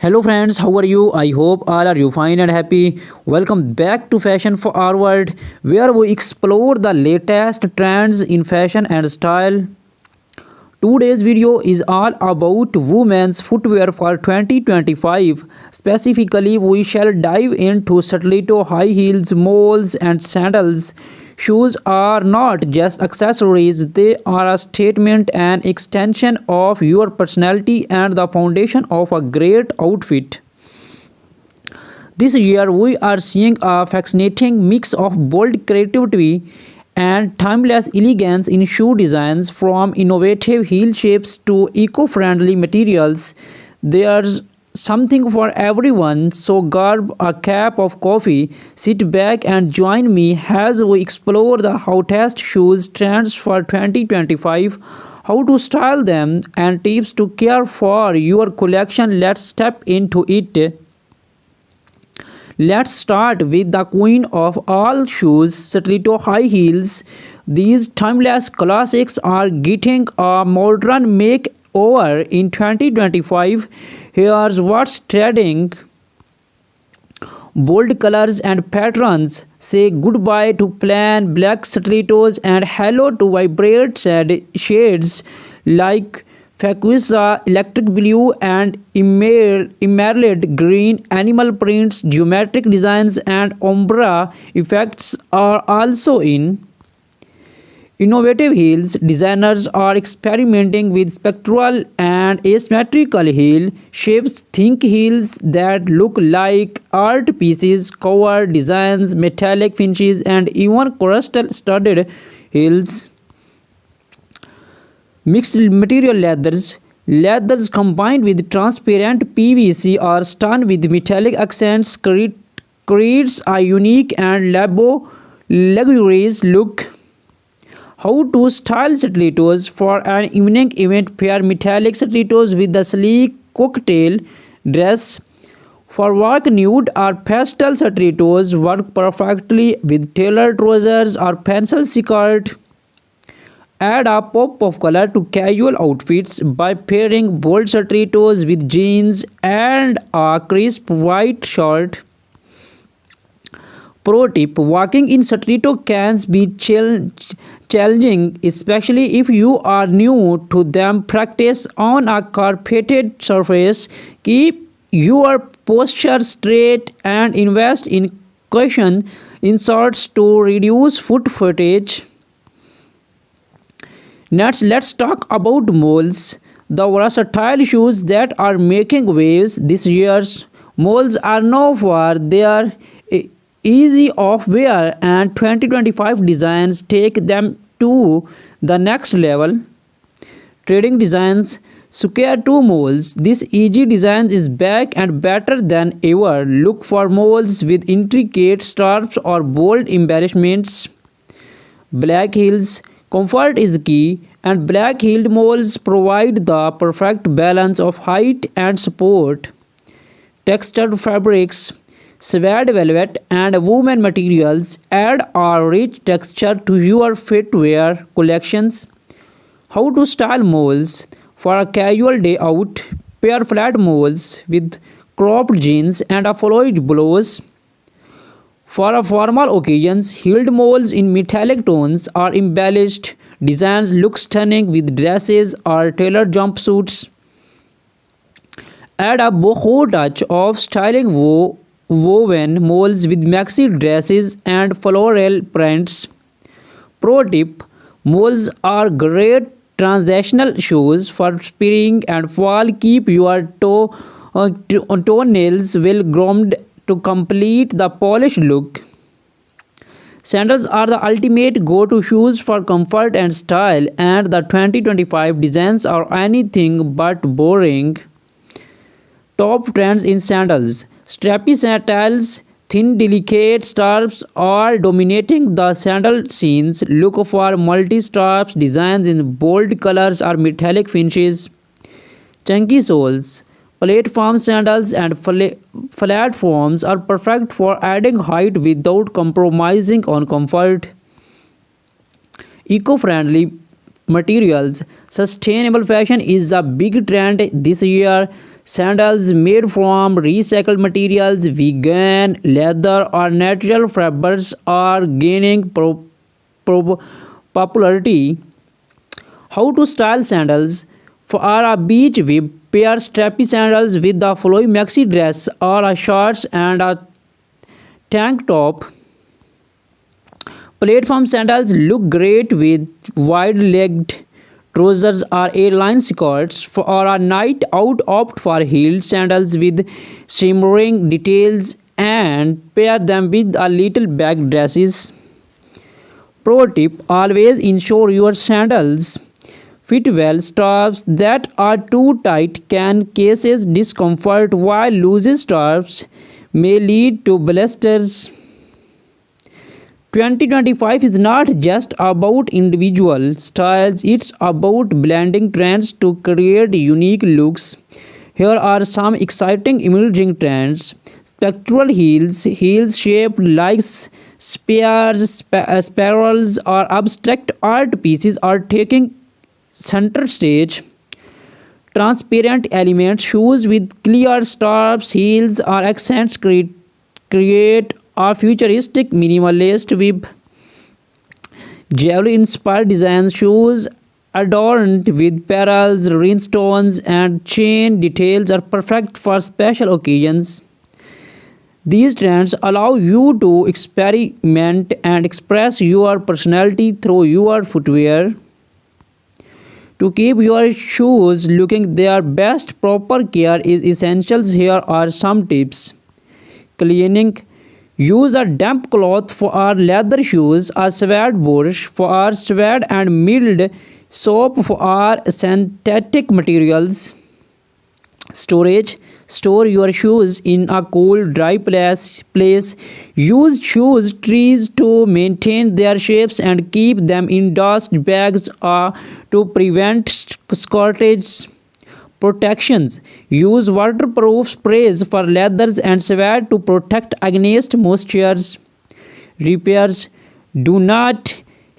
Hello friends, how are you? I hope all are you fine and happy. Welcome back to Fashion Forward, where we explore the latest trends in fashion and style. Today's video is all about women's footwear for 2025. Specifically, we shall dive into stiletto high heels, moles, and sandals. Shoes are not just accessories, they are a statement and extension of your personality and the foundation of a great outfit. This year, we are seeing a fascinating mix of bold creativity and timeless elegance in shoe designs, from innovative heel shapes to eco friendly materials. There's something for everyone, so grab a cup of coffee, sit back, and join me as we explore the hottest shoes trends for 2025, how to style them, and tips to care for your collection. Let's step into it. Let's start with the queen of all shoes, stiletto high heels. These timeless classics are getting a modern makeover in 2025. Here's what's trending. Bold colors and patterns. Say goodbye to plain black stilettos and hello to vibrant shades like Fuchsia, electric blue, and emerald green. Animal prints, geometric designs, and ombre effects are also in. Innovative heels. Designers are experimenting with spectral and asymmetrical heel shapes. Think heels that look like art pieces, cover designs, metallic finishes, and even crystal studded heels. Mixed material leathers. Leathers combined with transparent PVC or stone with metallic accents creates a unique and luxurious look. How to style stilettos for an evening event. Pair metallic stilettos with the sleek cocktail dress. For work, nude or pastel stilettos work perfectly with tailored trousers or pencil skirt. Add a pop of color to casual outfits by pairing bold stilettos with jeans and a crisp white shirt. Pro tip: walking in stiletto can be challenging, especially if you are new to them. Practice on a carpeted surface. Keep your posture straight and invest in cushion inserts to reduce foot footage. Next, let's talk about moles, the versatile shoes that are making waves this year. Moles are known for their easy of wear, and 2025 designs take them to the next level. Trading designs. Square 2 moles. This easy design is back and better than ever. Look for moles with intricate straps or bold embellishments. Black heels. Comfort is key, and black heeled moles provide the perfect balance of height and support. Textured fabrics, suede velvet, and woven materials add a rich texture to your footwear collections. How to style moles for a casual day out. Pair flat moles with cropped jeans and a floyd blouse. For a formal occasions, heeled moles in metallic tones or embellished designs look stunning with dresses or tailored jumpsuits. Add a boho touch of styling woven moles with maxi dresses and floral prints. Pro tip: moles are great transitional shoes for spring and fall. Keep your toenails well groomed to complete the polished look. Sandals are the ultimate go-to shoes for comfort and style, and the 2025 designs are anything but boring. Top trends in sandals. Strappy sandals, thin delicate straps are dominating the sandal scenes. Look for multi-straps designs in bold colors or metallic finishes. Chunky soles. Platform sandals and platforms are perfect for adding height without compromising on comfort. Eco-friendly materials. Sustainable fashion is a big trend this year. Sandals made from recycled materials, vegan, leather, or natural fibers are gaining pro- popularity. How to style sandals? For a beach, we pair strappy sandals with a flowy maxi dress or a shorts and a tank top. Platform sandals look great with wide-legged trousers or A-line skirts. For a night out, opt for heeled sandals with shimmering details and pair them with a little bag dresses. Pro tip: always ensure your sandals fit well. Straps that are too tight can cause discomfort, while loose straps may lead to blisters. 2025 is not just about individual styles, it's about blending trends to create unique looks. Here are some exciting emerging trends. Spectral heels, heels shaped like spears, spirals, or abstract art pieces are taking center stage. Transparent elements, shoes with clear straps, heels, or accents create a futuristic minimalist with jewelry inspired designs. Shoes adorned with pearls, rhinestones, and chain details are perfect for special occasions. These trends allow you to experiment and express your personality through your footwear. To keep your shoes looking their best, proper care is essential. Here are some tips. Cleaning: use a damp cloth for our leather shoes, a suede brush for our suede, and mild soap for our synthetic materials. Storage: store your shoes in a cool, dry place. Use shoes trees to maintain their shapes and keep them in dust bags to prevent scorches. Protections: use waterproof sprays for leathers and suede to protect against moistures. Repairs: do not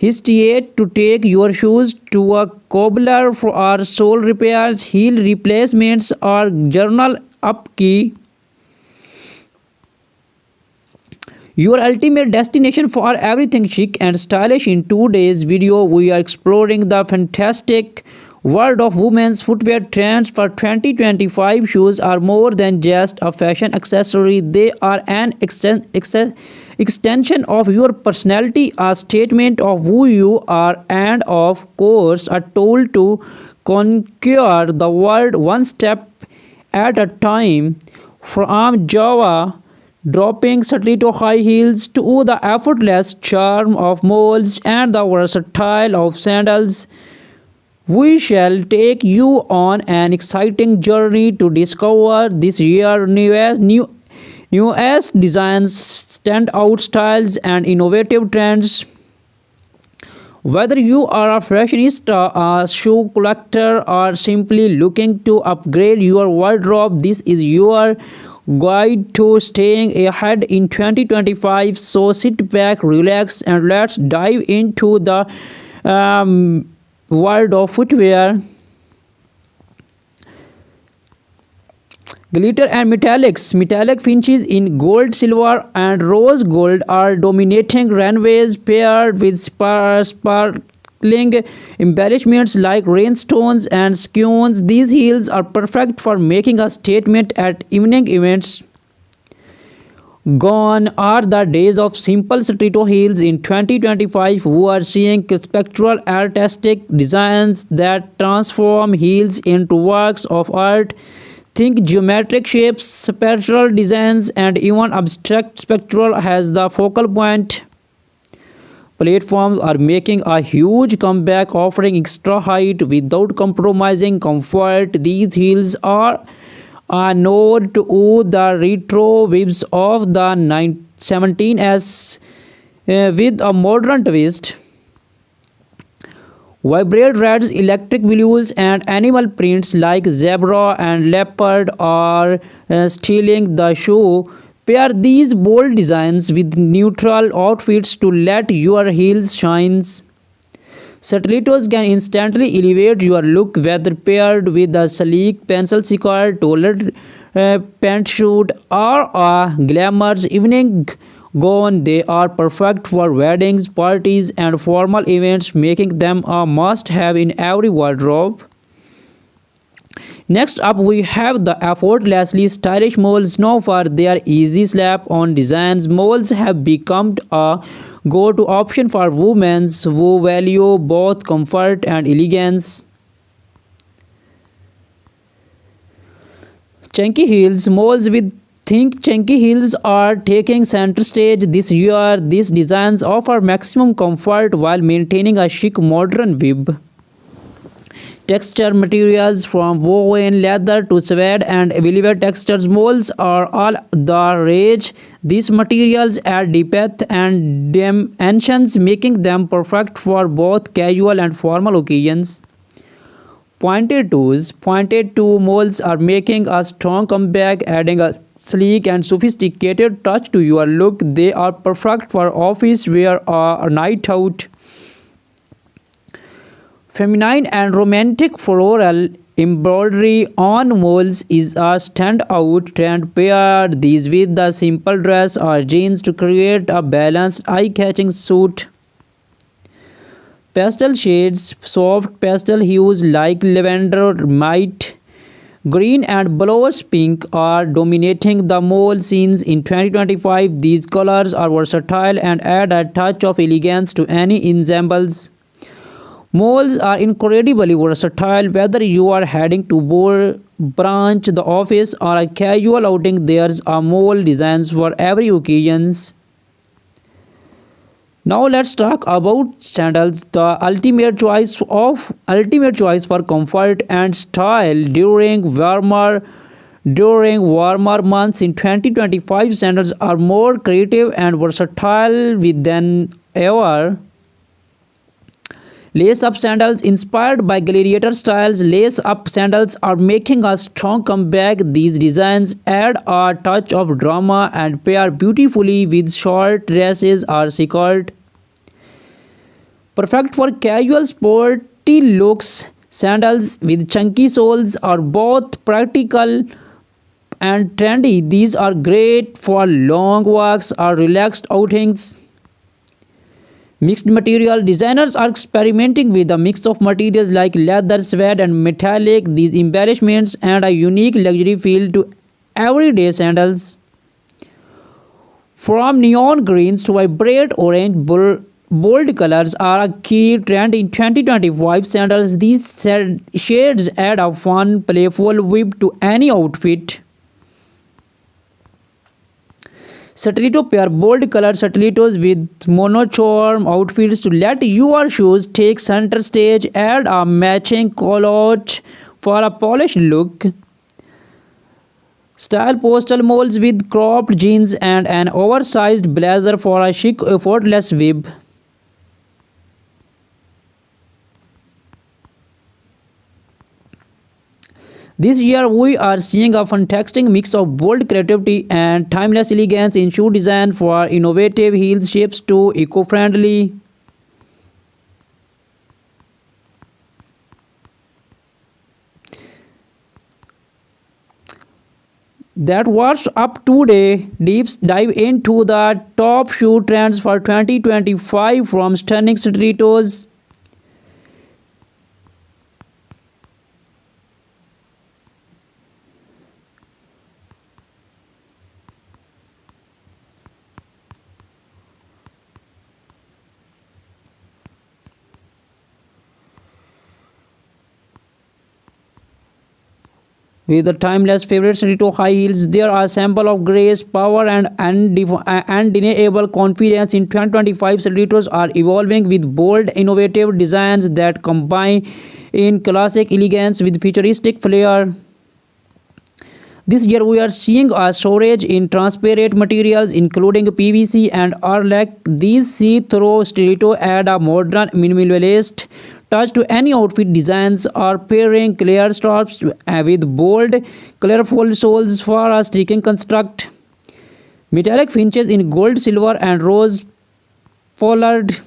hesitate to take your shoes to a cobbler for our sole repairs, heel replacements, or journal upkeep. Your ultimate destination for everything chic and stylish. In today's video, we are exploring the fantastic world of women's footwear trends for 2025. Shoes are more than just a fashion accessory, they are an extension of your personality, a statement of who you are, and of course, a tool to conquer the world one step at a time. From Java dropping stiletto high heels to the effortless charm of moles and the versatile of sandals, we shall take you on an exciting journey to discover this year's newest designs, standout styles, and innovative trends. Whether you are a fashionista, a shoe collector, or simply looking to upgrade your wardrobe, this is your guide to staying ahead in 2025. So sit back, relax, and let's dive into the world of footwear. Glitter and metallics. Metallic finishes in gold, silver, and rose gold are dominating runways, paired with sparkling embellishments like rhinestones and skeins. These heels are perfect for making a statement at evening events. Gone are the days of simple stiletto heels. In 2025, we are seeing spectral artistic designs that transform heels into works of art. Think geometric shapes, spectral designs, and even abstract spectral has the focal point. Platforms are making a huge comeback, offering extra height without compromising comfort. These heels are a nod to the retro vibes of the 17s with a modern twist. Vibrant reds, electric blues, and animal prints like zebra and leopard are stealing the show. Pair these bold designs with neutral outfits to let your heels shine. Stilettos can instantly elevate your look, whether paired with a sleek pencil skirt, tailored pantsuit, or a glamorous evening gown. They are perfect for weddings, parties, and formal events, making them a must-have in every wardrobe. Next up, we have the effortlessly stylish moles. Known for their easy slap-on designs, moles have become a go-to option for women who value both comfort and elegance. Chunky heels, moles with think chunky heels are taking center stage this year. These designs offer maximum comfort while maintaining a chic modern vibe. Texture materials from woven leather to suede and velvet textures molds are all the rage. These materials add depth and dimensions, making them perfect for both casual and formal occasions. Pointed toe molds are making a strong comeback, adding a sleek and sophisticated touch to your look. They are perfect for office wear or a night out. Feminine and romantic floral embroidery on molds is a standout trend. Pair these with the simple dress or jeans to create a balanced, eye-catching suit. Pastel shades, soft pastel hues like lavender, might green, and bluish pink are dominating the mall scenes in 2025. These colors are versatile and add a touch of elegance to any ensembles. Malls are incredibly versatile, whether you are heading to branch, the office, or a casual outing. There's a mall designs for every occasion. Now let's talk about sandals, the ultimate choice for comfort and style during warmer months in 2025. Sandals are more creative and versatile than ever. Lace up sandals inspired by gladiator styles. Lace up sandals are making a strong comeback. These designs add a touch of drama and pair beautifully with short dresses or skirt. Perfect for casual sporty looks, sandals with chunky soles are both practical and trendy. These are great for long walks or relaxed outings. Mixed material designers are experimenting with a mix of materials like leather, suede, and metallic. These embellishments add a unique luxury feel to everyday sandals. From neon greens to vibrant orange, bold colors are a key trend in 2025 sandals. These shades add a fun, playful vibe to any outfit. Stiletto pair bold colored stilettos with monochrome outfits to let your shoes take center stage. Add a matching culotte for a polished look. Style postal molds with cropped jeans and an oversized blazer for a chic, effortless vibe. This year, we are seeing a fantastic mix of bold creativity and timeless elegance in shoe design, for innovative heel shapes to eco-friendly. That was up today. Deep dive into the top shoe trends for 2025, from stunning stilettos. With the timeless favorite stiletto high heels, there are a sample of grace, power, and undeniable confidence. In 2025, stilettos are evolving with bold, innovative designs that combine in classic elegance with futuristic flair. This year, we are seeing a shortage in transparent materials, including PVC and Arlac. These see-through stiletto add a modern, minimalist touch to any outfit designs, or pairing clear straps with bold, colorful soles for a striking construct. Metallic finishes in gold, silver, and rose pollard